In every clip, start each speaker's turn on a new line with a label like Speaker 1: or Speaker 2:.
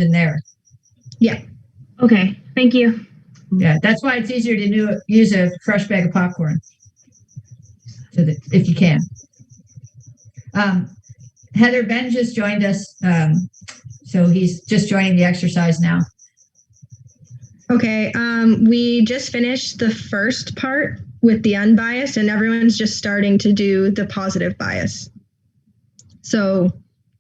Speaker 1: in there.
Speaker 2: Yeah. Okay. Thank you.
Speaker 1: Yeah, that's why it's easier to use a fresh bag of popcorn, so that if you can. Heather, Ben just joined us, so he's just joining the exercise now.
Speaker 2: Okay. We just finished the first part with the unbiased, and everyone's just starting to do the positive bias. So,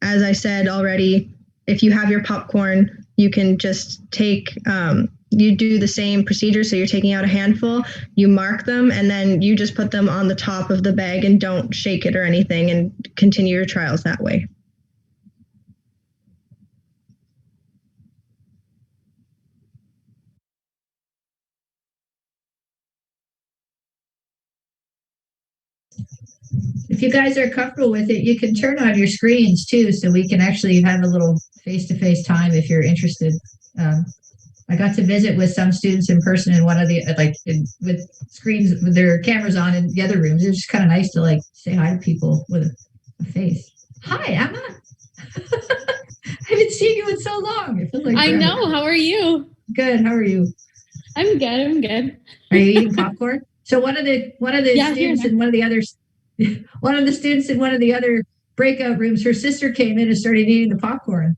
Speaker 2: as I said already, if you have your popcorn, you can just take, you do the same procedure. So you're taking out a handful, you mark them, and then you just put them on the top of the bag and don't shake it or anything, and continue your trials that way.
Speaker 1: If you guys are comfortable with it, you can turn on your screens too, so we can actually have a little face-to-face time if you're interested. I got to visit with some students in person in one of the, with screens with their cameras on in the other rooms. It was just kind of nice to say hi to people with a face. Hi, Emma. I haven't seen you in so long. It feels like
Speaker 3: I know. How are you?
Speaker 1: Good. How are you?
Speaker 3: I'm good.
Speaker 1: Are you eating popcorn? So one of the students in one of the students in one of the other breakout rooms, her sister came in and started eating the popcorn.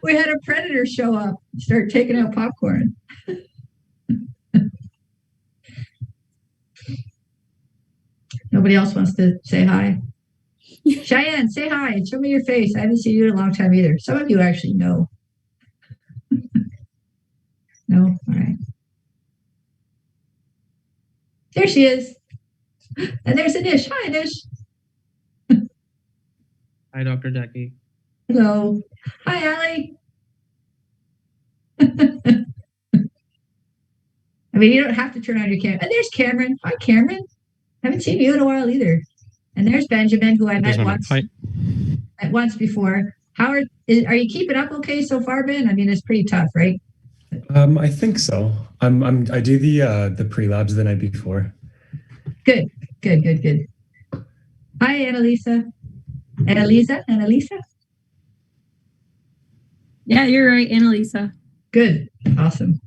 Speaker 1: we had a predator show up and start taking out popcorn. Nobody else wants to say hi. Cheyenne, say hi. Show me your face. I haven't seen you in a long time either. Some of you actually know. No? All right. There she is. And there's Anish. Hi, Anish.
Speaker 4: Hi, Dr. Jackie.
Speaker 1: Hello. Hi, Allie. I mean, you don't have to turn on your camera. And there's Cameron. Hi, Cameron. Haven't seen you in a while either. And there's Benjamin, who I met once before. Are you keeping up okay so far, Ben? I mean, it's pretty tough, right?
Speaker 5: I think so. I do the pre-labs the night before.
Speaker 1: Good. Hi, Annalisa. Annalisa?
Speaker 3: Yeah, you're right, Annalisa.
Speaker 1: Good. Awesome.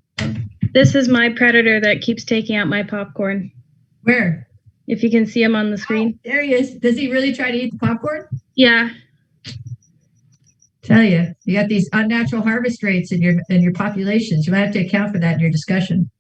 Speaker 2: This is my predator that keeps taking out my popcorn.
Speaker 1: Where?
Speaker 2: If you can see him on the screen.
Speaker 1: Oh, there he is. Does he really try to eat the popcorn?
Speaker 2: Yeah.
Speaker 1: Tell you got these unnatural harvest rates in your populations. You might have to account for that in your discussion.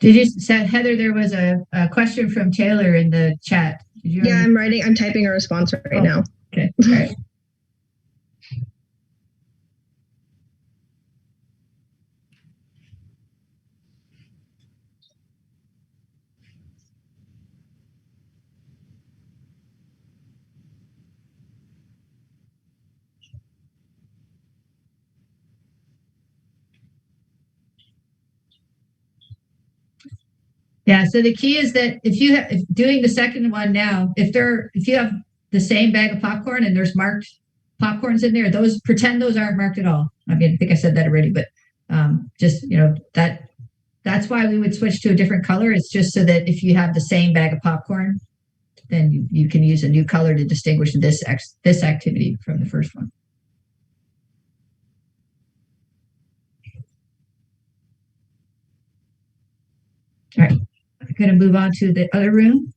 Speaker 1: Did you say, Heather, there was a question from Taylor in the chat?
Speaker 2: I'm typing a response right now.
Speaker 1: Okay. All right. Yeah, so the key is that if doing the second one now, if you have the same bag of popcorn and there's marked popcorns in there, pretend those aren't marked at all. I mean, I think I said that already, but just that's why we would switch to a different color. It's just so that if you have the same bag of popcorn, then you can use a new color to distinguish this activity from the first one. All right. I'm going to move on to the other room.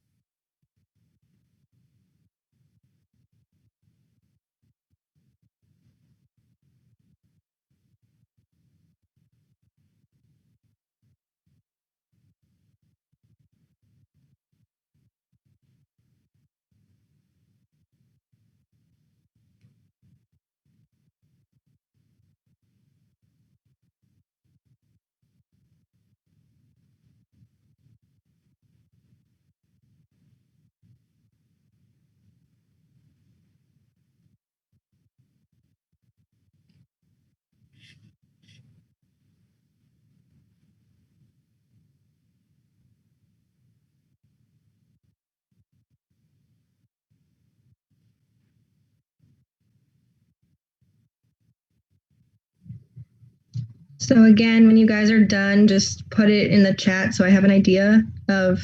Speaker 2: So again, when you guys are done, just put it in the chat so I have an idea of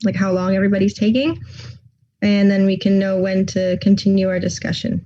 Speaker 2: like how long everybody's taking, and then we can know when to continue our discussion.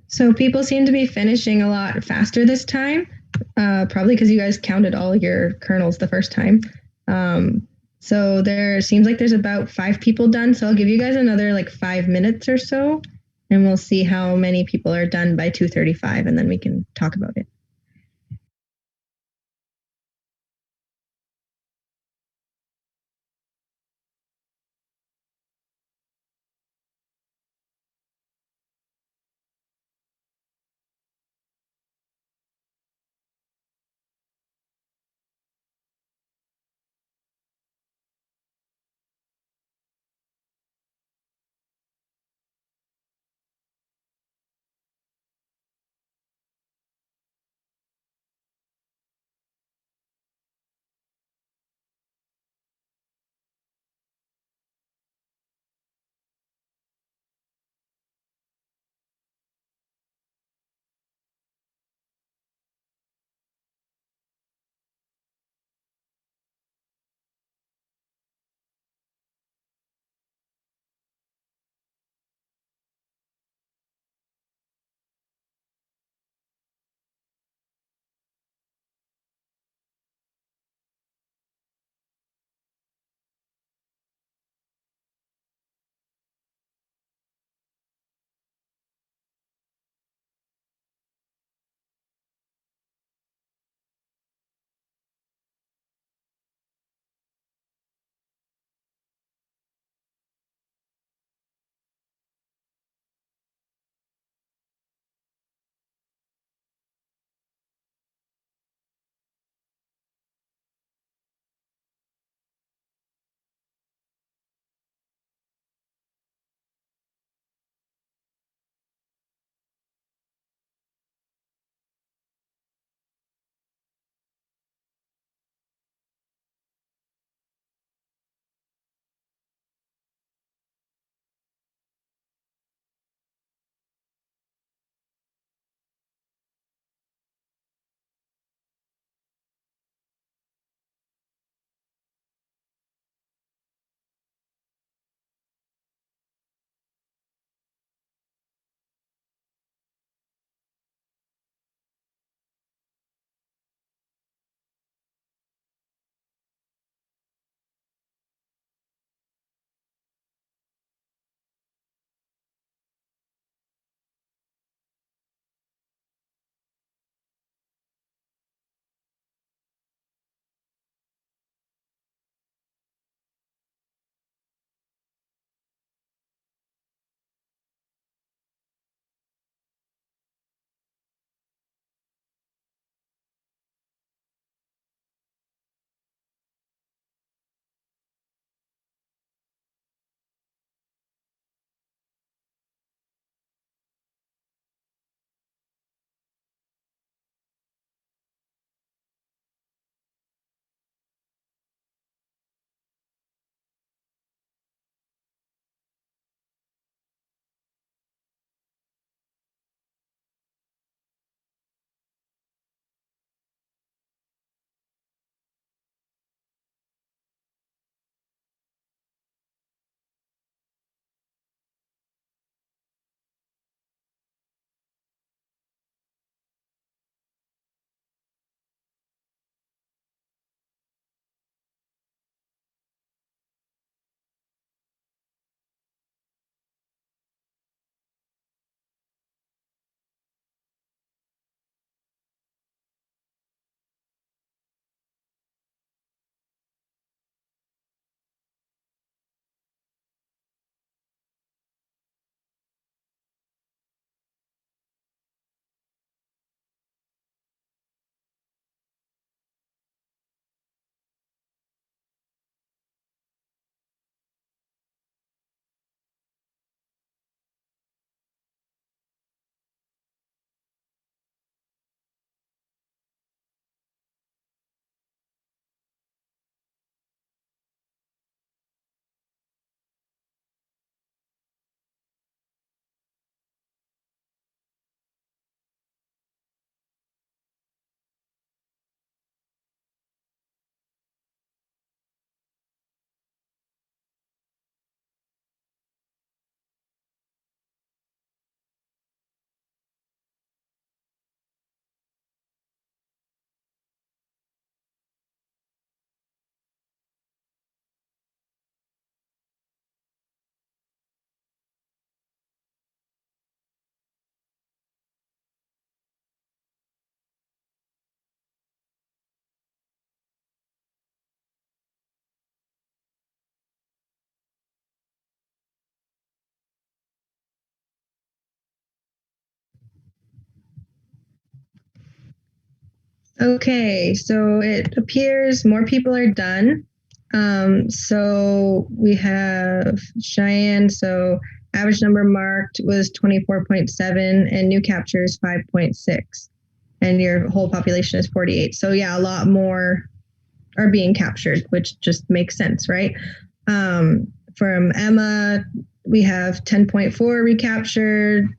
Speaker 2: So people seem to be finishing a lot faster this time, probably because you guys counted all your kernels the first time. So there seems like there's about 5 people done. So I'll give you guys another like 5 minutes or so, and we'll see how many people are done by 2:35, and then we can talk about it. Okay, so it appears more people are done. So we have Cheyenne. So average number marked was 24.7 and new captures 5.6. And your whole population is 48. So yeah, a lot more are being captured, which just makes sense, right? From Emma, we have 10.4 recaptured,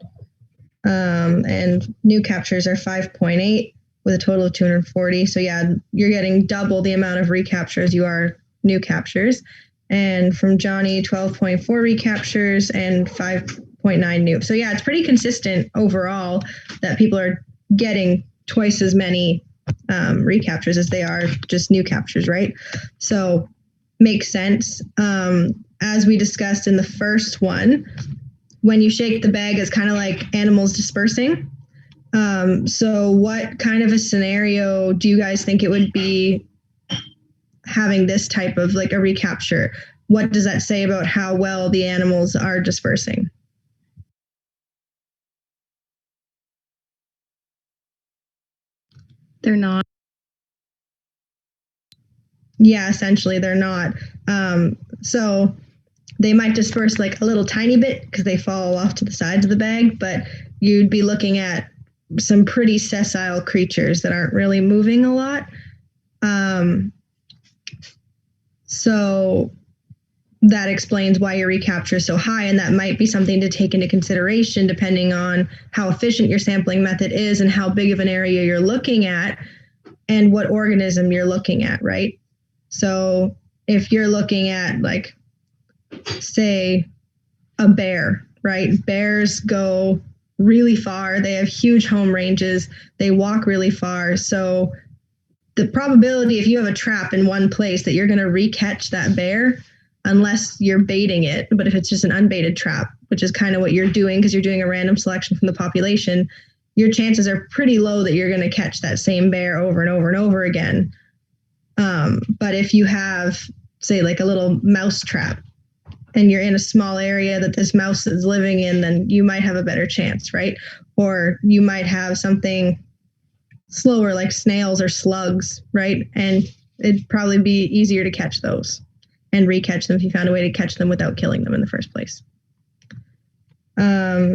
Speaker 2: and new captures are 5.8 with a total of 240. So yeah, you're getting double the amount of recaptures you are new captures. And from Johnny, 12.4 recaptures and 5.9 new. So yeah, it's pretty consistent overall that people are getting twice as many recaptures as they are just new captures, right? So makes sense. As we discussed in the first one, when you shake the bag, it's kind of like animals dispersing. So what kind of a scenario do you guys think it would be having this type of like a recapture? What does that say about how well the animals are dispersing?
Speaker 3: They're not.
Speaker 2: Yeah, essentially they're not. So they might disperse like a little tiny bit because they fall off to the sides of the bag, but you'd be looking at some pretty sessile creatures that aren't really moving a lot. So that explains why your recapture is so high, and that might be something to take into consideration depending on how efficient your sampling method is and how big of an area you're looking at and what organism you're looking at, right? So if you're looking at, like, say, a bear, right? Bears go really far. They have huge home ranges. They walk really far. So the probability, if you have a trap in one place, that you're going to recatch that bear, unless you're baiting it. But if it's just an unbaited trap, which is kind of what you're doing because you're doing a random selection from the population, your chances are pretty low that you're going to catch that same bear over and over and over again. But if you have, say, like a little mouse trap, and you're in a small area that this mouse is living in, then you might have a better chance, right? Or you might have something slower like snails or slugs, right? And it'd probably be easier to catch those and recatch them if you found a way to catch them without killing them in the first place.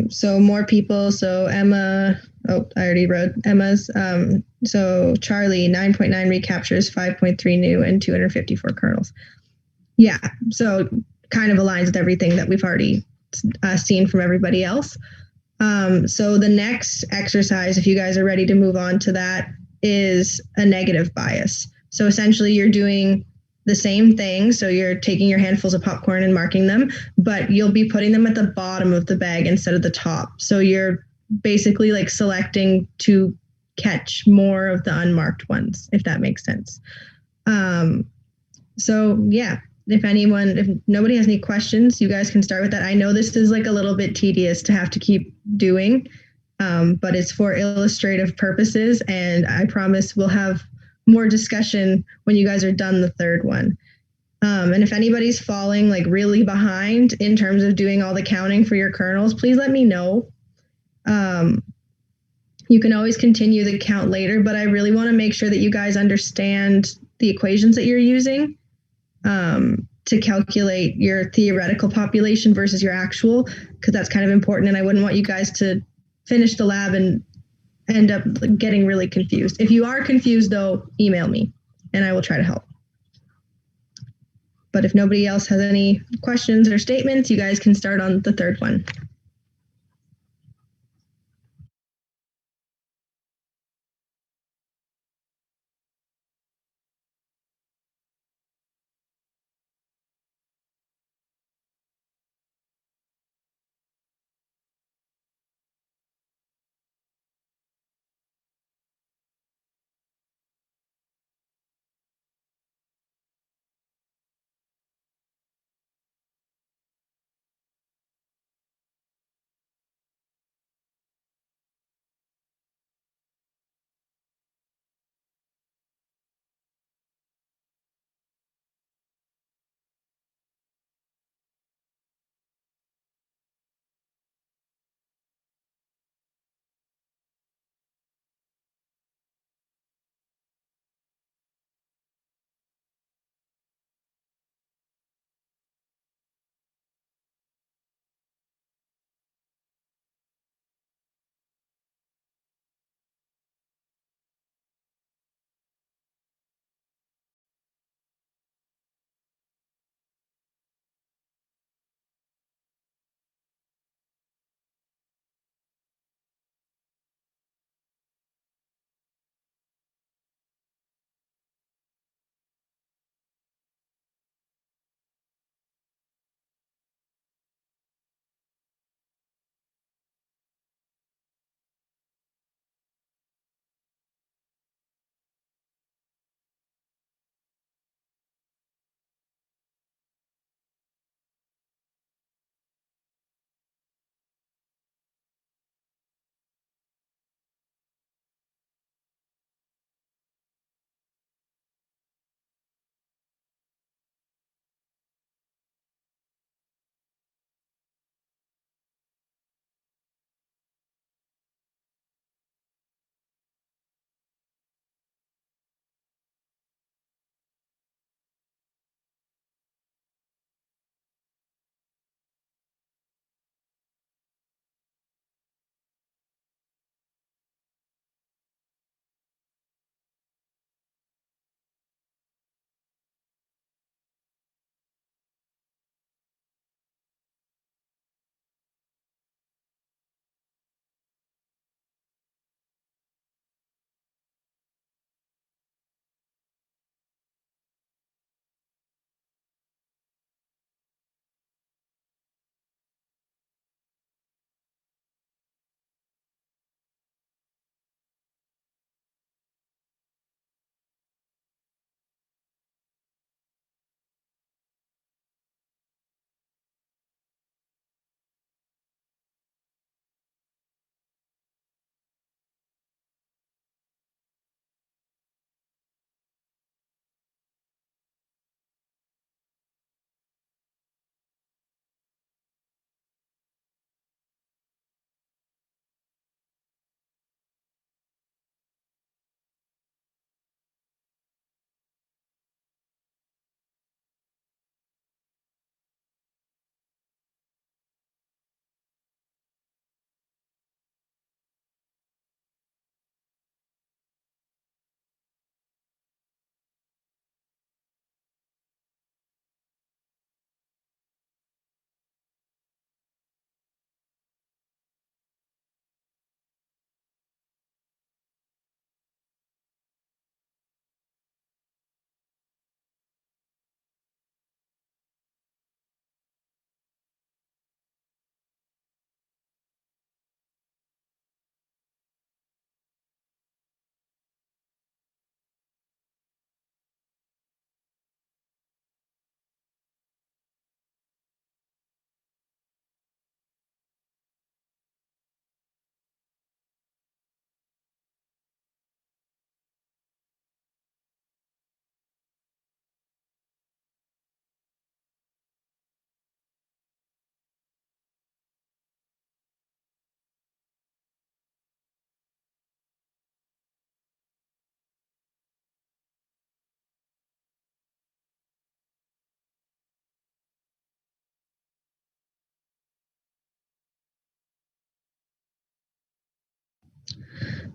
Speaker 2: So more people. So Emma, I already wrote Emma's. So Charlie, 9.9 recaptures, 5.3 new, and 254 kernels. Yeah, so kind of aligns with everything that we've already seen from everybody else. So the next exercise, if you guys are ready to move on to that, is a negative bias. So essentially you're doing the same thing. So you're taking your handfuls of popcorn and marking them, but you'll be putting them at the bottom of the bag instead of the top. So you're basically like selecting to catch more of the unmarked ones, if that makes sense. So yeah, if nobody has any questions, you guys can start with that. I know this is like a little bit tedious to have to keep doing, but it's for illustrative purposes, and I promise we'll have more discussion when you guys are done the third one. And if anybody's falling like really behind in terms of doing all the counting for your kernels, please let me know. You can always continue the count later, but I really want to make sure that you guys understand the equations that you're using to calculate your theoretical population versus your actual, because that's kind of important. And I wouldn't want you guys to finish the lab and end up getting really confused. If you are confused, though, email me and I will try to help. But if nobody else has any questions or statements, you guys can start on the third one.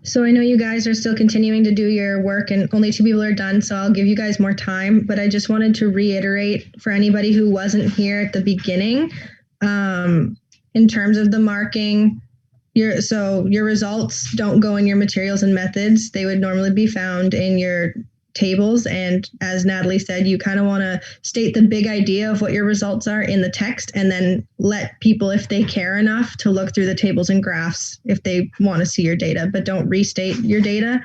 Speaker 2: So I know you guys are still continuing to do your work and only 2 people are done, so I'll give you guys more time. But I just wanted to reiterate for anybody who wasn't here at the beginning, in terms of the marking, your results don't go in your materials and methods. They would normally be found in your tables. And as Natalie said, you kind of want to state the big idea of what your results are in the text and then let people, if they care enough, to look through the tables and graphs if they want to see your data, but don't restate your data.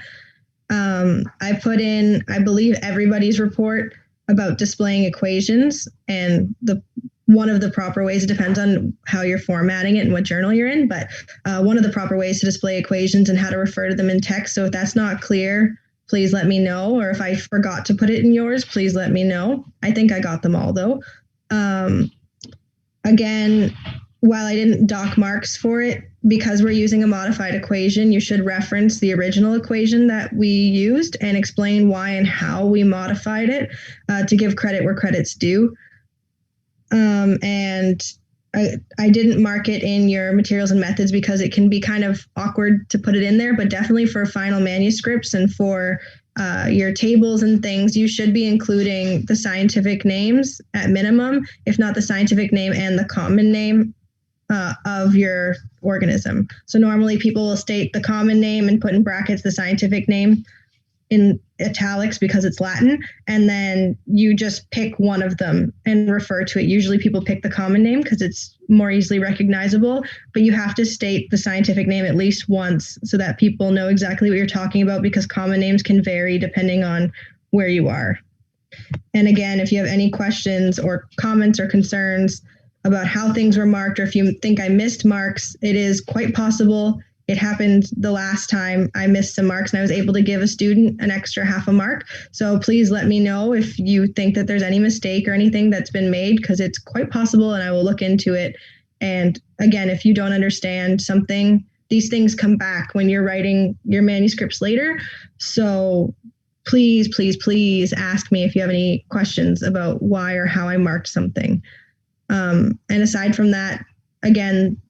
Speaker 2: I put in, I believe, everybody's report about displaying equations, and one of the proper ways, it depends on how you're formatting it and what journal you're in, but one of the proper ways to display equations and how to refer to them in text. So if that's not clear, please let me know. Or if I forgot to put it in yours, please let me know. I think I got them all though. Again, while I didn't dock marks for it, because we're using a modified equation, you should reference the original equation that we used and explain why and how we modified it to give credit where credit's due. And I didn't mark it in your materials and methods because it can be kind of awkward to put it in there, but definitely for final manuscripts and for your tables and things, you should be including the scientific names at minimum, if not the scientific name and the common name of your organism. So normally people will state the common name and put in brackets the scientific name in italics because it's Latin, and then you just pick one of them and refer to it. Usually people pick the common name because it's more easily recognizable, but you have to state the scientific name at least once so that people know exactly what you're talking about, because common names can vary depending on where you are. And again, if you have any questions or comments or concerns about how things were marked, or if you think I missed marks, it is quite possible. It happened the last time I missed some marks and I was able to give a student an extra half a mark. So please let me know if you think that there's any mistake or anything that's been made, because it's quite possible and I will look into it. And again, if you don't understand something, these things come back when you're writing your manuscripts later. So please, please, please ask me if you have any questions about why or how I marked something. And aside from that, again,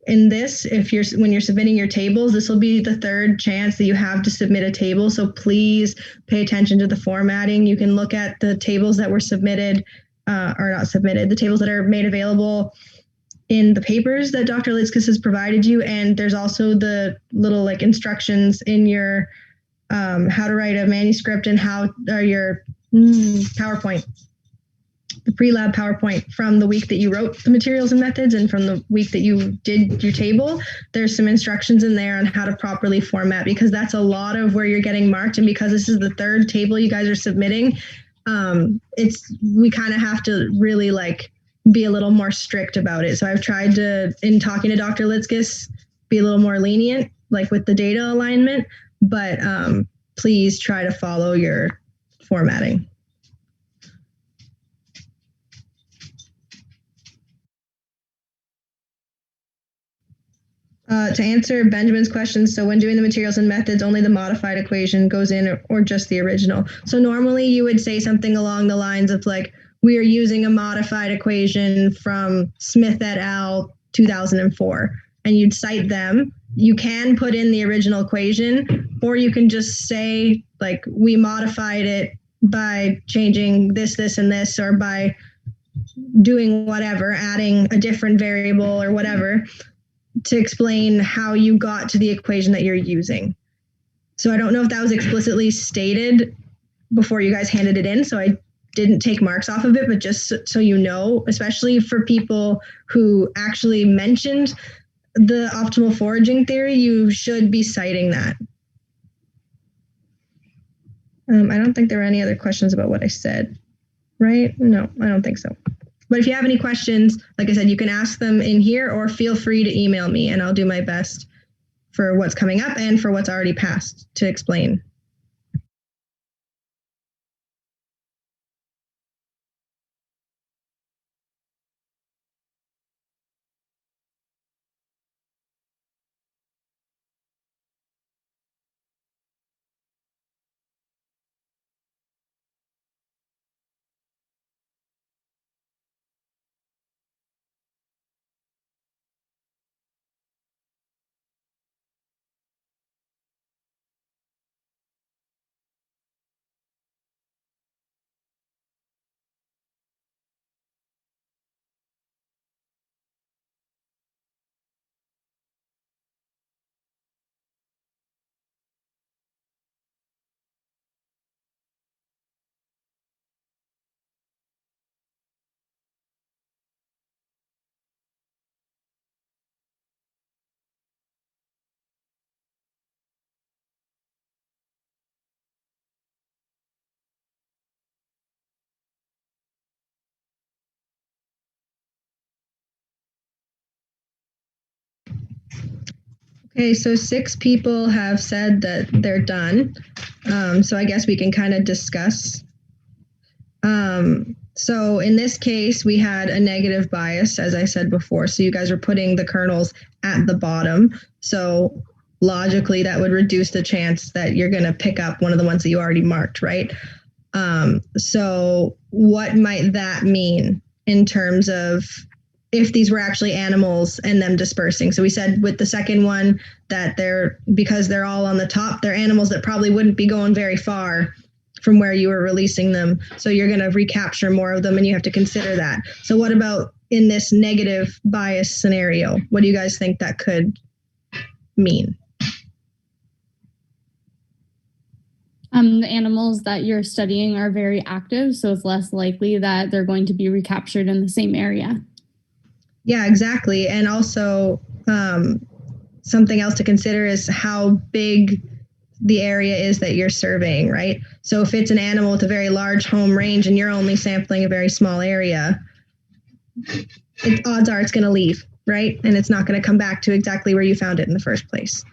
Speaker 2: in this, when you're submitting your tables, this will be the third chance that you have to submit a table. So please pay attention to the formatting. You can look at the tables that were submitted, or not submitted, the tables that are made available in the papers that Dr. Litzkis has provided you. And there's also the little instructions in your how to write a manuscript and your PowerPoint. The pre-lab PowerPoint from the week that you wrote the materials and methods and from the week that you did your table. There's some instructions in there on how to properly format, because that's a lot of where you're getting marked. And because this is the third table you guys are submitting, we kind of have to really be a little more strict about it. So I've tried to, in talking to Dr. Litzkis, be a little more lenient, with the data alignment, but please try to follow your formatting. To answer Benjamin's question, so when doing the materials and methods, only the modified equation goes in, or just the original. So normally you would say something along the lines of we are using a modified equation from Smith et al. 2004, and you'd cite them. You can put in the original equation, or you can just say we modified it by changing this, this, and this, or by doing whatever, adding a different variable or whatever, to explain how you got to the equation that you're using. So I don't know if that was explicitly stated before you guys handed it in, so I didn't take marks off of it, but just so you know, especially for people who actually mentioned the optimal foraging theory, you should be citing that. I don't think there were any other questions about what I said, right? No, I don't think so. But if you have any questions, like I said, you can ask them in here, or feel free to email me and I'll do my best for what's coming up and for what's already passed to explain. Okay, so 6 people have said that they're done. So I guess we can kind of discuss. So in this case, we had a negative bias, as I said before. So you guys were putting the kernels at the bottom. So logically, that would reduce the chance that you're going to pick up one of the ones that you already marked, right? So what might that mean in terms of if these were actually animals and them dispersing? So we said with the second one that because they're all on the top, they're animals that probably wouldn't be going very far from where you were releasing them. So you're going to recapture more of them, and you have to consider that. So what about in this negative bias scenario? What do you guys think that could mean?
Speaker 3: The animals that you're studying are very active, so it's less likely that they're going to be recaptured in the same area.
Speaker 2: Yeah, exactly. And also something else to consider is how big the area is that you're surveying, right? So if it's an animal with a very large home range and you're only sampling a very small area, odds are it's going to leave, right? And it's not going to come back to exactly where you found it in the first place.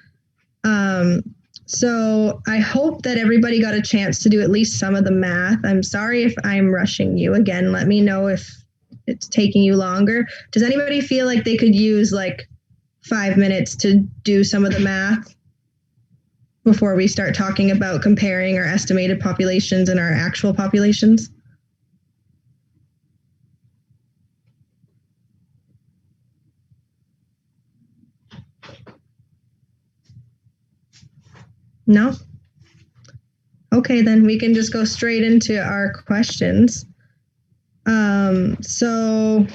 Speaker 2: So I hope that everybody got a chance to do at least some of the math. I'm sorry if I'm rushing you. Again, let me know if it's taking you longer. Does anybody feel like they could use like 5 minutes to do some of the math before we start talking about comparing our estimated populations and our actual populations? No? Okay, then we can just go straight into our questions. So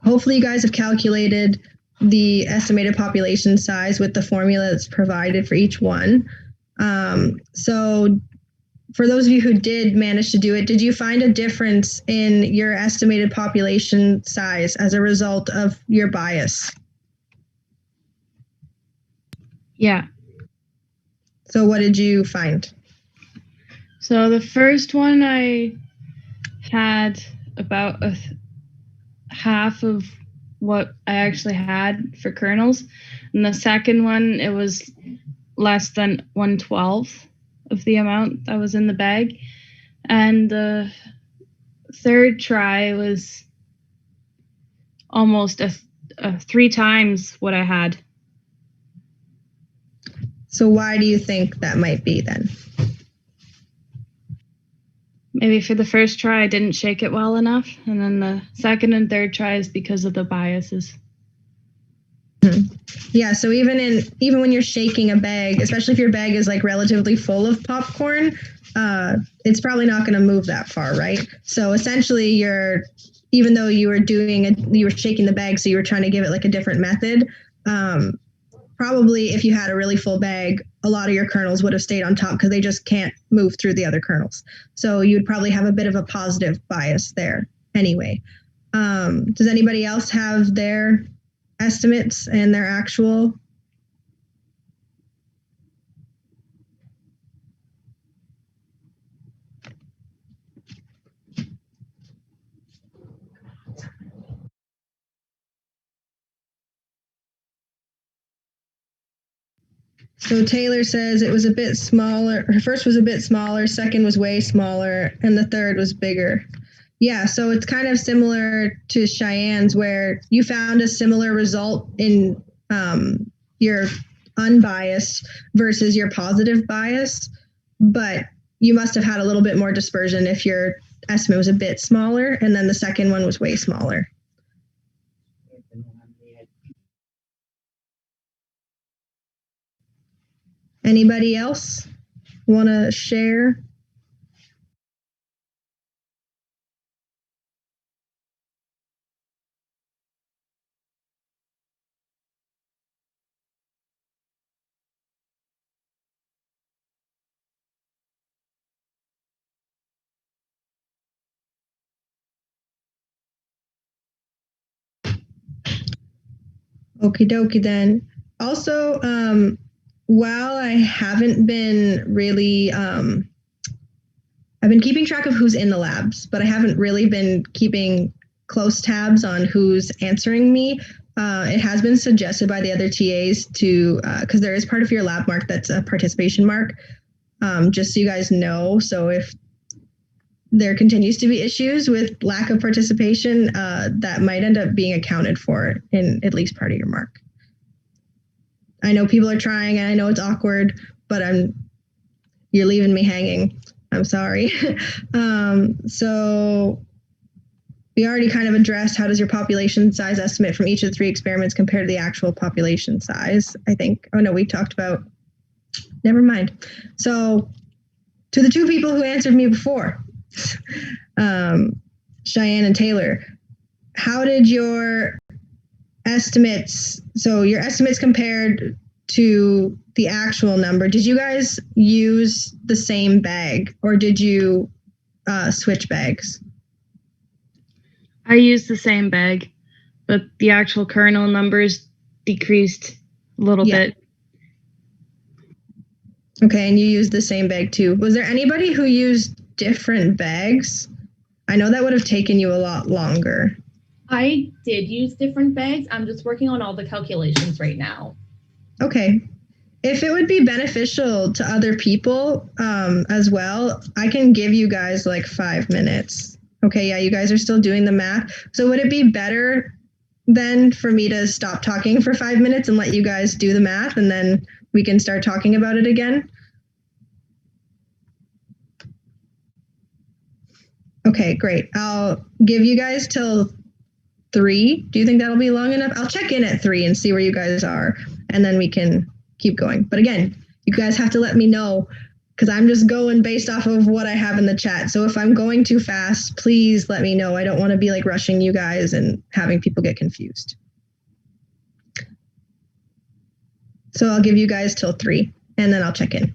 Speaker 2: hopefully you guys have calculated the estimated population size with the formula that's provided for each one. So for those of you who did manage to do it, did you find a difference in your estimated population size as a result of your bias?
Speaker 6: Yeah.
Speaker 2: So what did you find?
Speaker 6: So the first one I had about half of what I actually had for kernels. And the second one, it was less than 1/12 of the amount that was in the bag. And the third try was almost 3 times what I had.
Speaker 2: So why do you think that might be then?
Speaker 6: Maybe for the first try, I didn't shake it well enough. And then the second and third tries because of the biases.
Speaker 2: Yeah, so even when you're shaking a bag, especially if your bag is like relatively full of popcorn, it's probably not going to move that far, right? So essentially, even though you were shaking the bag, so you were trying to give it like a different method. Probably if you had a really full bag, a lot of your kernels would have stayed on top because they just can't move through the other kernels. So you'd probably have a bit of a positive bias there anyway. Does anybody else have their estimates and their actual? So Taylor says it was a bit smaller. Her first was a bit smaller, second was way smaller, and the third was bigger. Yeah, so it's kind of similar to Cheyenne's, where you found a similar result in your unbiased versus your positive bias, but you must have had a little bit more dispersion if your estimate was a bit smaller, and then the second one was way smaller. Anybody else want to share? Okie dokie then. Also, while I haven't been really, I've been keeping track of who's in the labs, but I haven't really been keeping close tabs on who's answering me. it has been suggested by the other TAs to, because there is part of your lab mark that's a participation mark, just so you guys know. So if there continues to be issues with lack of participation, that might end up being accounted for in at least part of your mark. I know people are trying, and I know it's awkward, but you're leaving me hanging. I'm sorry. So we already kind of addressed how does your population size estimate from each of the 3 experiments compare to the actual population size, I think. Oh no, we talked about, never mind. So to the 2 people who answered me before, Cheyenne and Taylor, how did your estimates, so your estimates compared to the actual number, did you guys use the same bag or did you switch bags?
Speaker 6: I used the same bag, but the actual kernel numbers decreased a little bit.
Speaker 2: Okay, and you used the same bag too. Was there anybody who used different bags? I know that would have taken you a lot longer.
Speaker 7: I did use different bags. I'm just working on all the calculations right now.
Speaker 2: Okay. If it would be beneficial to other people as well, I can give you guys like 5 minutes. Okay, yeah, you guys are still doing the math. So would it be better then for me to stop talking for 5 minutes and let you guys do the math and then we can start talking about it again? Okay, great. I'll give you guys till 3. Do you think that'll be long enough? I'll check in at 3 and see where you guys are, and then we can keep going. But again, you guys have to let me know because I'm just going based off of what I have in the chat. So if I'm going too fast, please let me know. I don't want to be like rushing you guys and having people get confused. So I'll give you guys till 3 and then I'll check in.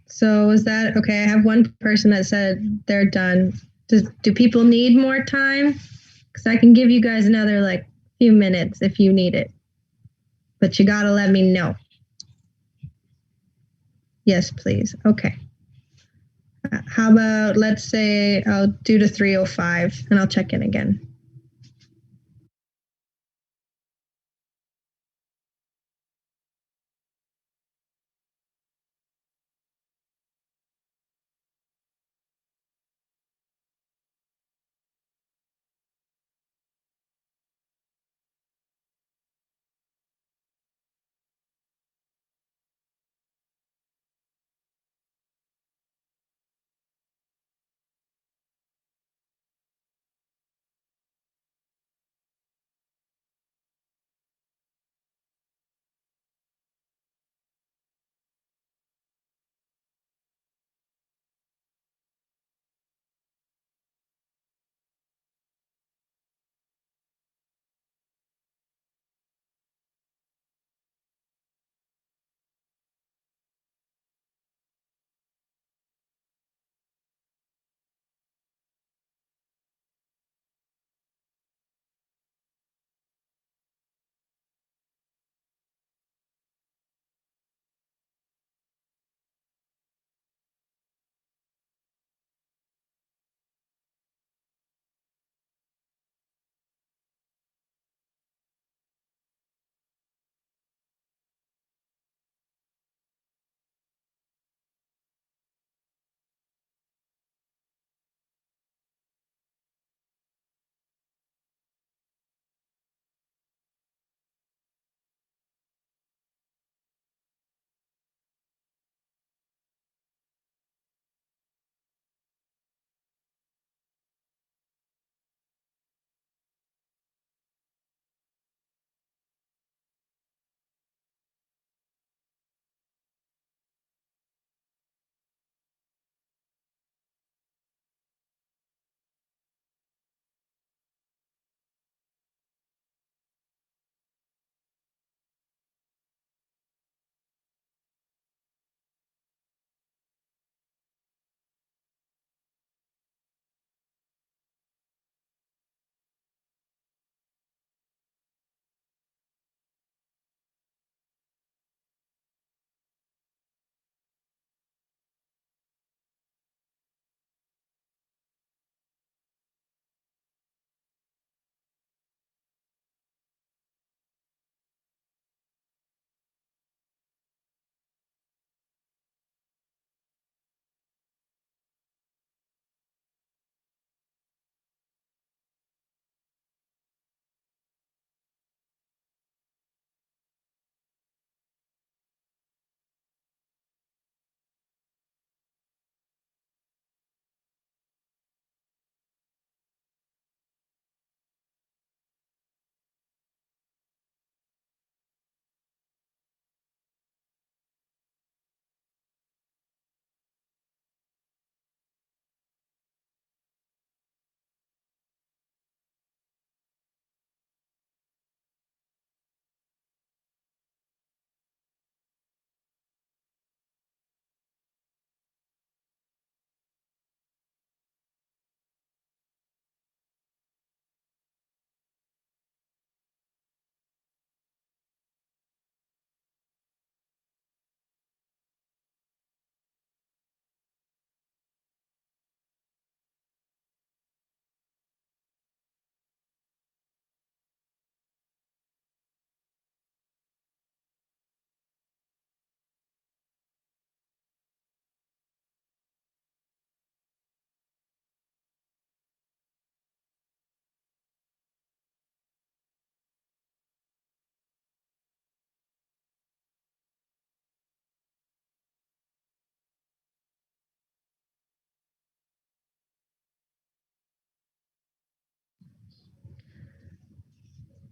Speaker 2: So is that okay? I have one person that said they're done. Do people need more time? Because I can give you guys another like few minutes if you need it. But you gotta let me know. Yes, please. Okay. How about let's say I'll do to 3:05 and I'll check in again.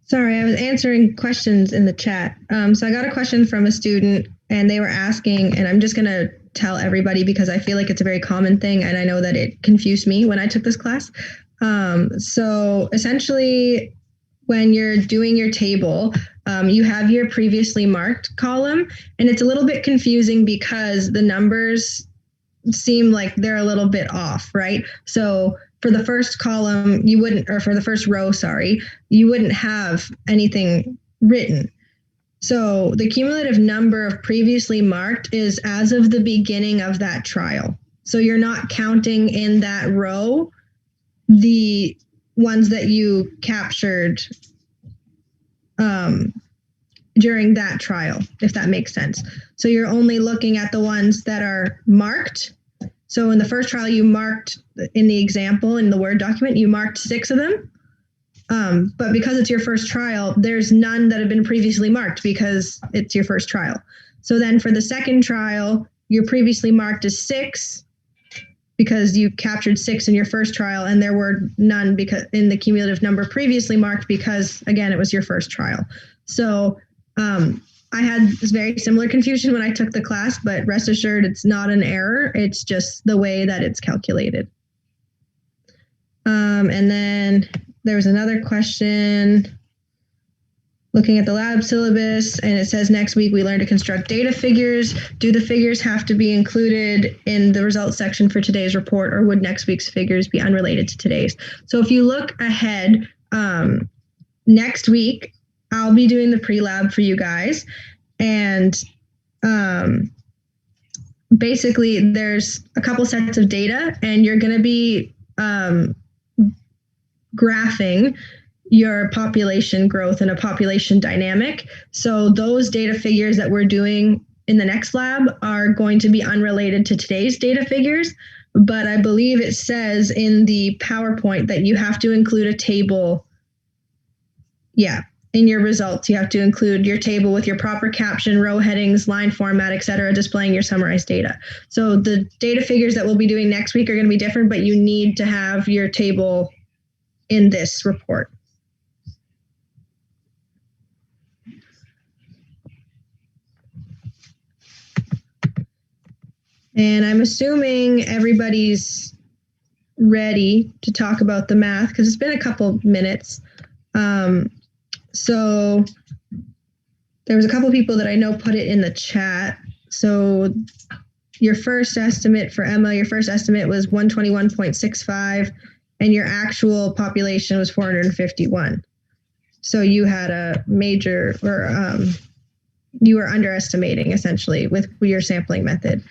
Speaker 2: Sorry, I was answering questions in the chat. So I got a question from a student, and they were asking, and I'm just going to tell everybody because I feel like it's a very common thing, and I know that it confused me when I took this class. So essentially, when you're doing your table, you have your previously marked column, and it's a little bit confusing because the numbers seem like they're a little bit off, right? So for the first column, you wouldn't, or for the first row, sorry, you wouldn't have anything written. So the cumulative number of previously marked is as of the beginning of that trial. So you're not counting in that row the ones that you captured during that trial, if that makes sense. So you're only looking at the ones that are marked. So in the first trial, you marked, in the example in the Word document, you marked 6 of them. But because it's your first trial, there's none that have been previously marked because it's your first trial. So then for the second trial, your previously marked is 6 because you captured 6 in your first trial, and there were none because in the cumulative number previously marked because, again, it was your first trial. So I had this very similar confusion when I took the class, but rest assured it's not an error. It's just the way that it's calculated. And then there was another question looking at the lab syllabus, and it says next week we learn to construct data figures. Do the figures have to be included in the results section for today's report, or would next week's figures be unrelated to today's? So if you look ahead, next week, I'll be doing the pre-lab for you guys. And basically there's a couple sets of data, and you're going to be graphing your population growth and a population dynamic. So those data figures that we're doing in the next lab are going to be unrelated to today's data figures. But I believe it says in the PowerPoint that you have to include a table. Yeah, in your results, you have to include your table with your proper caption, row headings, line format, etc., displaying your summarized data. So the data figures that we'll be doing next week are going to be different, but you need to have your table in this report. And I'm assuming everybody's ready to talk about the math because it's been a couple minutes. So there was a couple people that I know put it in the chat. So your first estimate for Emma, your first estimate was 121.65, and your actual population was 451. So you had a major, or you were underestimating essentially with your sampling method.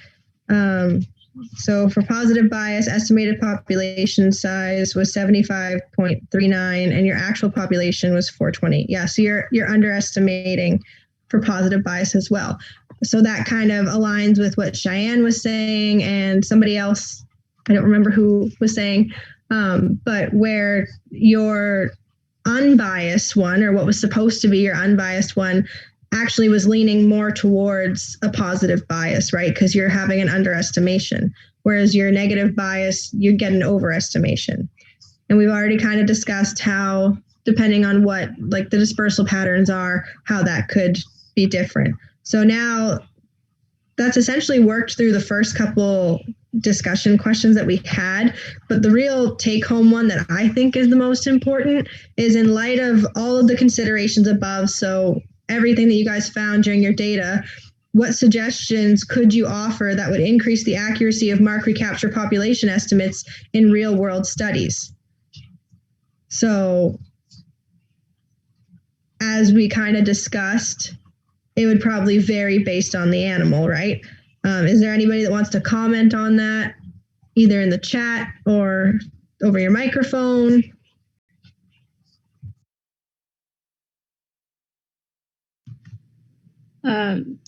Speaker 2: So for positive bias, estimated population size was 75.39, and your actual population was 420. Yeah, so you're underestimating for positive bias as well. So that kind of aligns with what Cheyenne was saying, and somebody else, I don't remember who was saying, but where your unbiased one, or what was supposed to be your unbiased one, actually was leaning more towards a positive bias, right? Because you're having an underestimation, whereas your negative bias, you get an overestimation. And we've already kind of discussed how, depending on what like the dispersal patterns are, how that could be different. So now that's essentially worked through the first couple discussion questions that we had, but the real take-home one that I think is the most important is, in light of all of the considerations above, so everything that you guys found during your data, what suggestions could you offer that would increase the accuracy of mark recapture population estimates in real-world studies? So as we kind of discussed, it would probably vary based on the animal, right? Is there anybody that wants to comment on that, either in the chat or over your microphone?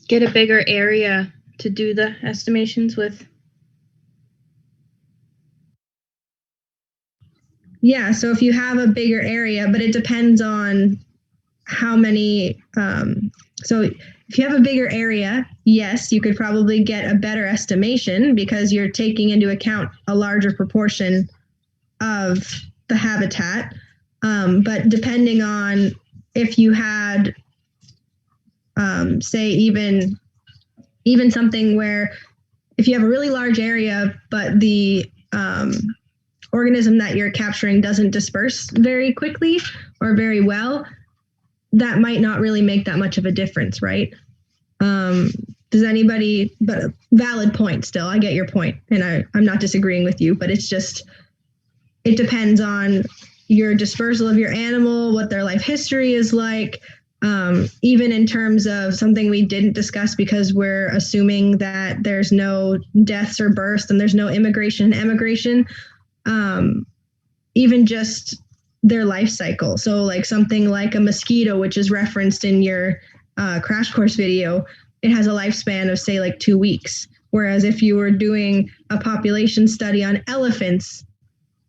Speaker 6: Get a bigger area to do the estimations with.
Speaker 2: Yeah, so if you have a bigger area, but it depends on how many, so if you have a bigger area, yes, you could probably get a better estimation because you're taking into account a larger proportion of the habitat. But depending on if you had, say, even something where if you have a really large area, but the organism that you're capturing doesn't disperse very quickly or very well, that might not really make that much of a difference, right? Does anybody, but a valid point still, I get your point, and I'm not disagreeing with you, but it's just, it depends on your dispersal of your animal, what their life history is like, even in terms of something we didn't discuss because we're assuming that there's no deaths or births and there's no immigration and emigration, even just their life cycle. So like something like a mosquito, which is referenced in your crash course video, it has a lifespan of say like 2 weeks. Whereas if you were doing a population study on elephants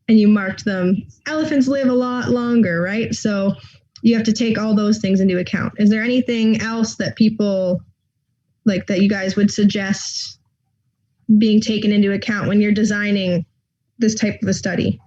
Speaker 2: and you marked them, elephants live a lot longer, right? So you have to take all those things into account. Is there anything else that people like that you guys would suggest being taken into account when you're designing this type of a study?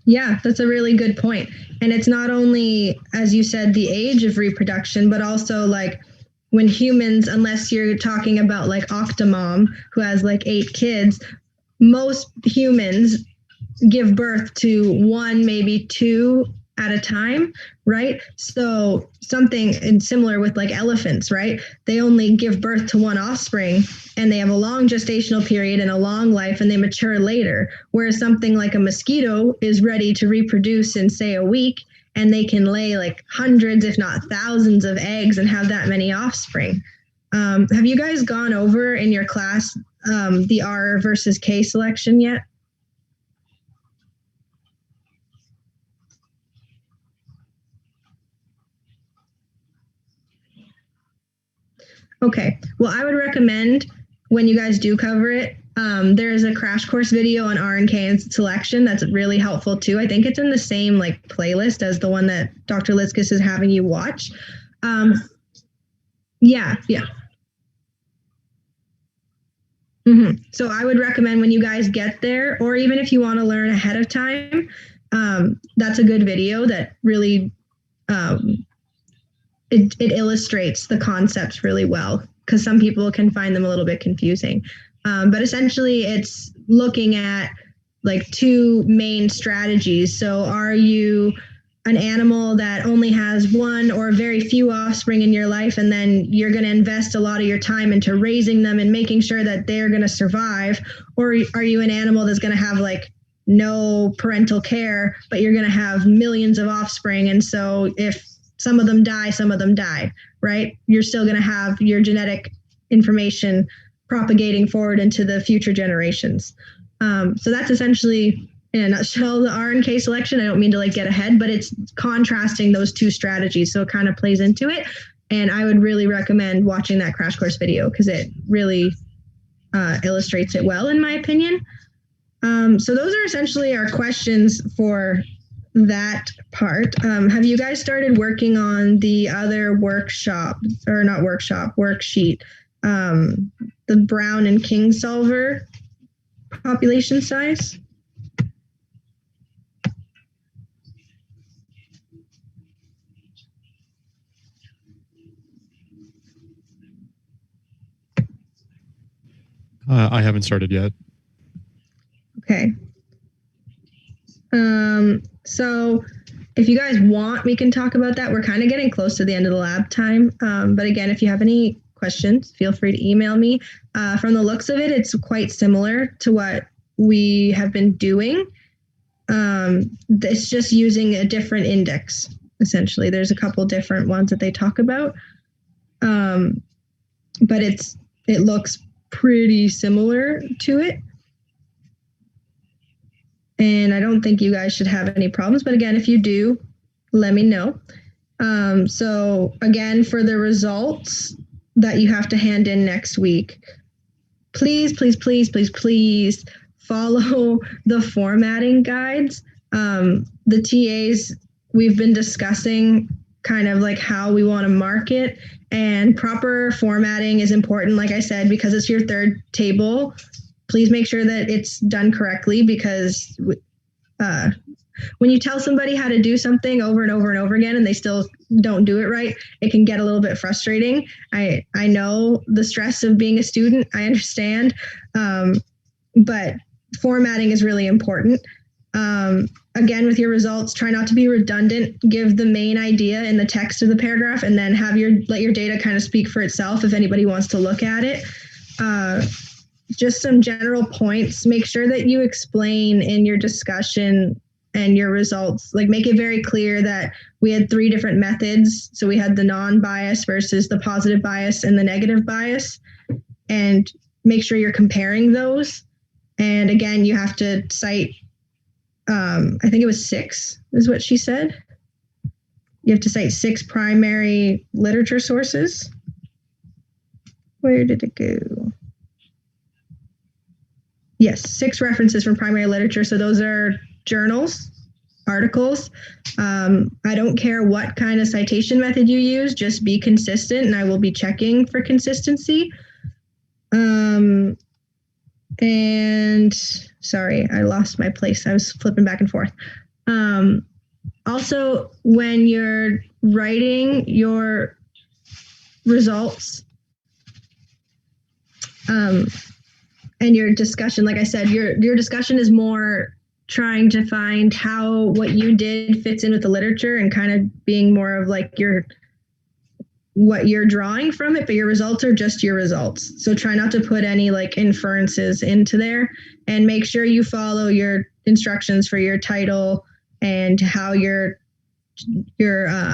Speaker 2: Yeah, that's a really good point. And it's not only, as you said, the age of reproduction, but also like when humans, unless you're talking about like Octomom, who has like 8 kids, most humans give birth to 1, maybe 2 at a time, right? So something similar with like elephants, right? They only give birth to 1 offspring and they have a long gestational period and a long life and they mature later. Whereas something like a mosquito is ready to reproduce in say a week and they can lay like hundreds, if not thousands of eggs and have that many offspring. Have you guys gone over in your class the R versus K selection yet? Okay, well, I would recommend when you guys do cover it, there is a crash course video on R and K and selection that's really helpful too. I think it's in the same like playlist as the one that Dr. Litzkis is having you watch. Yeah. So I would recommend when you guys get there, or even if you want to learn ahead of time, that's a good video that really it illustrates the concepts really well, because some people can find them a little bit confusing. But essentially it's looking at like 2 main strategies. So are you an animal that only has 1 or very few offspring in your life, and then you're going to invest a lot of your time into raising them and making sure that they're going to survive? Or are you an animal that's going to have like no parental care, but you're going to have millions of offspring, and so if some of them die, right? You're still going to have your genetic information propagating forward into the future generations. So that's essentially, in a nutshell, the R and K selection. I don't mean to like get ahead, but it's contrasting those 2 strategies. So it kind of plays into it. And I would really recommend watching that crash course video because it really illustrates it well, in my opinion. So those are essentially our questions for that part. Have you guys started working on the other worksheet, the Brown and King solver population size?
Speaker 8: I haven't started yet.
Speaker 2: Okay. So if you guys want, we can talk about that. We're kind of getting close to the end of the lab time. But again, if you have any questions, feel free to email me. From the looks of it, it's quite similar to what we have been doing. It's just using a different index, essentially. There's a couple different ones that they talk about. But it looks pretty similar to it. And I don't think you guys should have any problems. But again, if you do, let me know. So again, for the results that you have to hand in next week, please follow the formatting guides. The TAs, we've been discussing kind of like how we want to mark it. And proper formatting is important, like I said, because it's your third table. Please make sure that it's done correctly, because when you tell somebody how to do something over and over and over again and they still don't do it right, it can get a little bit frustrating. I know the stress of being a student. I understand. But formatting is really important. Again, with your results, try not to be redundant. Give the main idea in the text of the paragraph, and then let your data kind of speak for itself if anybody wants to look at it. Just some general points. Make sure that you explain in your discussion and your results, like make it very clear that we had 3 different methods. So we had the non-bias versus the positive bias and the negative bias, and make sure you're comparing those. And again, you have to cite, I think it was 6 is what she said. You have to cite 6 primary literature sources. Where did it go? Yes, 6 references from primary literature. So those are journals, articles. I don't care what kind of citation method you use, just be consistent, and I will be checking for consistency. And sorry, I lost my place. I was flipping back and forth. Also, when you're writing your results, and your discussion, like I said, your discussion is more trying to find how what you did fits in with the literature and kind of being more of like what you're drawing from it, but your results are just your results. So try not to put any like inferences into there, and make sure you follow your instructions for your title and how your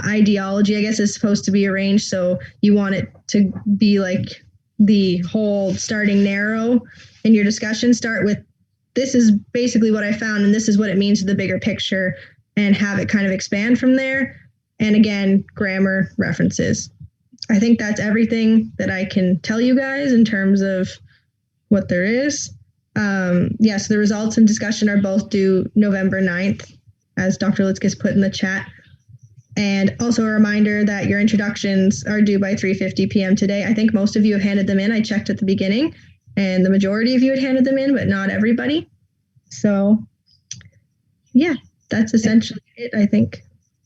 Speaker 2: ideology, I guess, is supposed to be arranged. So you want it to be like the whole starting narrow in your discussion. Start with, this is basically what I found, and this is what it means to the bigger picture, and have it kind of expand from there. And again, grammar, references. I think that's everything that I can tell you guys in terms of what there is. Yes, the results and discussion are both due November 9th, as Dr. Litzkis put in the chat. And also a reminder that your introductions are due by 3:50 p.m. today. I think most of you have handed them in. I checked at the beginning, and the majority of you had handed them in, but not everybody. So yeah, that's essentially it, I think.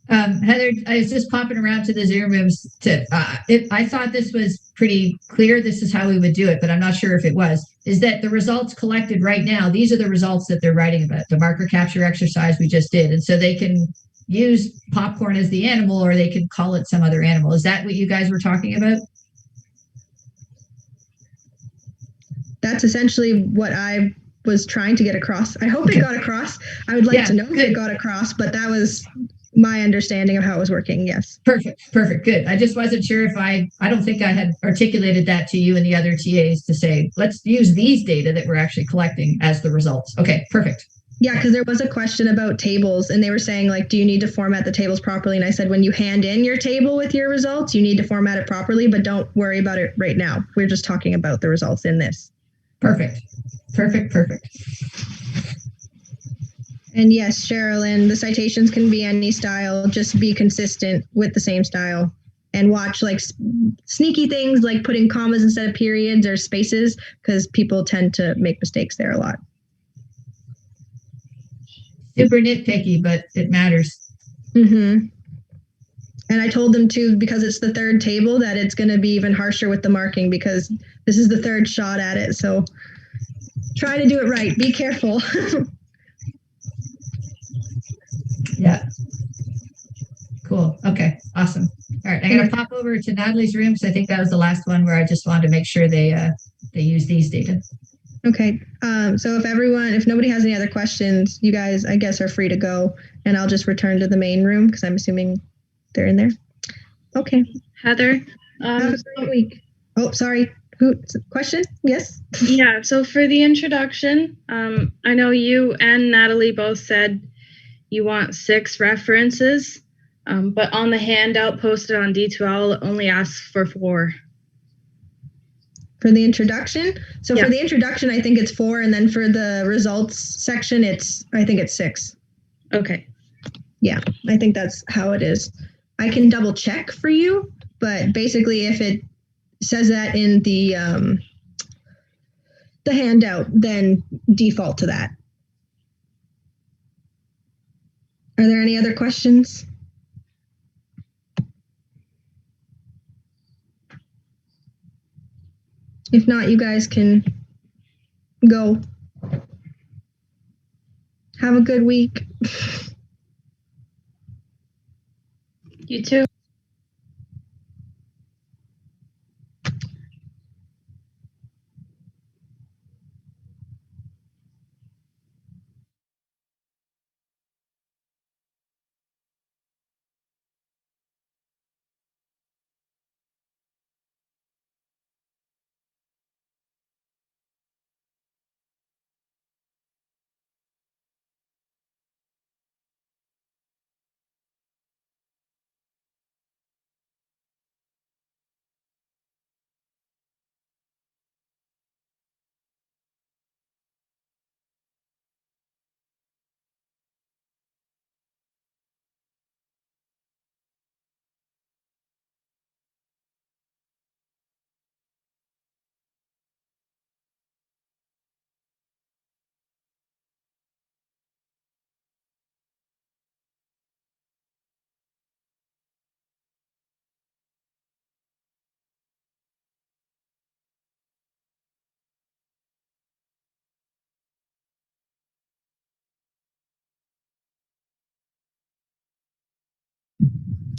Speaker 1: Heather, I was just popping around to the Zoom rooms I thought this was pretty clear. This is how we would do it, but I'm not sure if it was. Is that the results collected right now? These are the results that they're writing about, the marker capture exercise we just did. And so they can use popcorn as the animal, or they could call it some other animal. Is that what you guys were talking about?
Speaker 2: That's essentially what I was trying to get across. I hope it got across. I would like to know if it got across, but that was my understanding of how it was working. Yes.
Speaker 1: Perfect. Good. I just wasn't sure if I don't think I had articulated that to you and the other TAs to say, let's use these data that we're actually collecting as the results. Okay, perfect.
Speaker 2: Yeah, because there was a question about tables, and they were saying, like, do you need to format the tables properly? And I said, when you hand in your table with your results, you need to format it properly, but don't worry about it right now. We're just talking about the results in this.
Speaker 1: Perfect.
Speaker 2: And yes, Sherilyn, the citations can be any style. Just be consistent with the same style, and watch like sneaky things like putting commas instead of periods or spaces, because people tend to make mistakes there a lot.
Speaker 1: Super nitpicky, but it matters.
Speaker 2: Mm-hmm. And I told them too, because it's the third table, that it's going to be even harsher with the marking, because this is the third shot at it. So try to do it right. Be careful.
Speaker 1: Yeah. Cool. Okay. Awesome. All right. I'm going to pop over to Natalie's room, because I think that was the last one where I just wanted to make sure they use these data.
Speaker 2: Okay. So if nobody has any other questions, you guys, I guess, are free to go, and I'll just return to the main room because I'm assuming they're in there. Okay.
Speaker 6: Heather.
Speaker 2: Have a great week. Oh, sorry. Question? Yes.
Speaker 6: Yeah. So for the introduction, I know you and Natalie both said you want 6 references, but on the handout posted on D2L, it only asks for 4.
Speaker 2: For the introduction? So
Speaker 6: Yeah.
Speaker 2: For the introduction, I think it's 4, and then for the results section, I think it's 6.
Speaker 6: Okay.
Speaker 2: Yeah, I think that's how it is. I can double check for you, but basically if it says that in the handout, then default to that. Are there any other questions? If not, you guys can go. Have a good week.
Speaker 6: You too.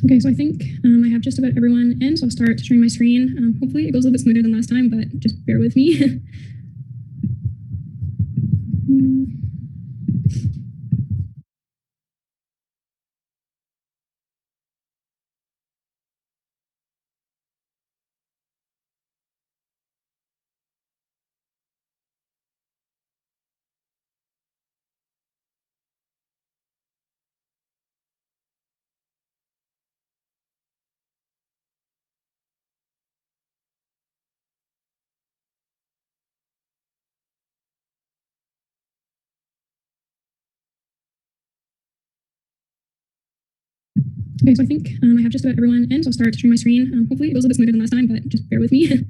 Speaker 8: Okay, so I think I have just about everyone in, so I'll start sharing my screen. Hopefully it goes a little bit smoother than last time, but just bear with me. Okay, so I think I have just about everyone in, so I'll start sharing my screen. Hopefully it goes a little bit smoother than last time, but just bear with me.